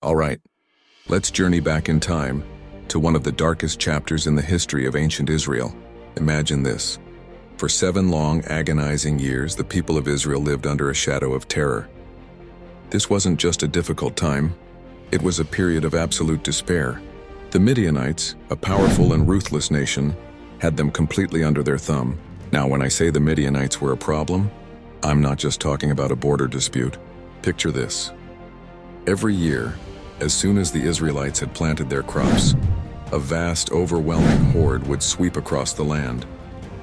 All right, let's journey back in time to one of the darkest chapters in the history of ancient Israel. Imagine this. For 7 long, agonizing years, the people of Israel lived under a shadow of terror. This wasn't just a difficult time, it was a period of absolute despair. The Midianites, a powerful and ruthless nation, had them completely under their thumb. Now, when I say the Midianites were a problem, I'm not just talking about a border dispute. Picture this. Every year, as soon as the Israelites had planted their crops, a vast, overwhelming horde would sweep across the land.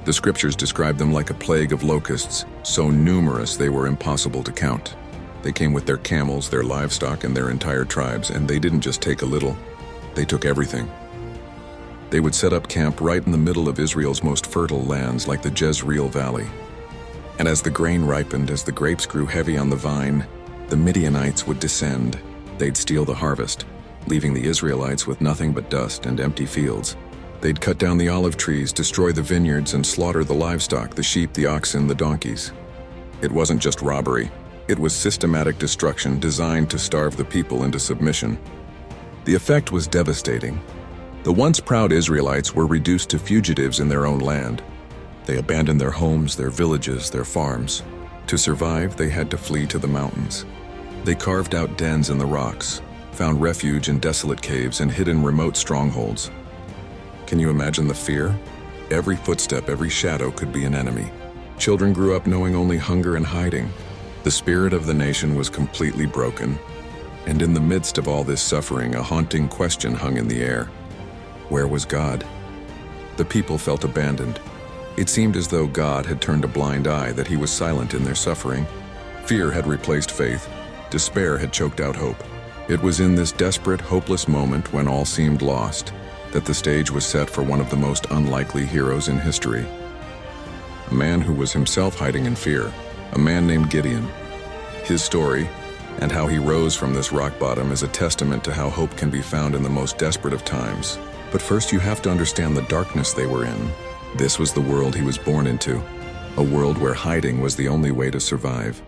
The scriptures describe them like a plague of locusts, so numerous they were impossible to count. They came with their camels, their livestock, and their entire tribes, and they didn't just take a little, they took everything. They would set up camp right in the middle of Israel's most fertile lands, like the Jezreel Valley. And as the grain ripened, as the grapes grew heavy on the vine, the Midianites would descend. They'd steal the harvest, leaving the Israelites with nothing but dust and empty fields. They'd cut down the olive trees, destroy the vineyards, and slaughter the livestock, the sheep, the oxen, the donkeys. It wasn't just robbery. It was systematic destruction designed to starve the people into submission. The effect was devastating. The once proud Israelites were reduced to fugitives in their own land. They abandoned their homes, their villages, their farms. To survive, they had to flee to the mountains. They carved out dens in the rocks, found refuge in desolate caves, and hid in remote strongholds. Can you imagine the fear? Every footstep, every shadow could be an enemy. Children grew up knowing only hunger and hiding. The spirit of the nation was completely broken. And in the midst of all this suffering, a haunting question hung in the air. Where was God? The people felt abandoned. It seemed as though God had turned a blind eye, that he was silent in their suffering. Fear had replaced faith. Despair had choked out hope. It was in this desperate, hopeless moment, when all seemed lost, that the stage was set for one of the most unlikely heroes in history. A man who was himself hiding in fear, a man named Gideon. His story, and how he rose from this rock bottom, is a testament to how hope can be found in the most desperate of times. But first you have to understand the darkness they were in. This was the world he was born into, a world where hiding was the only way to survive.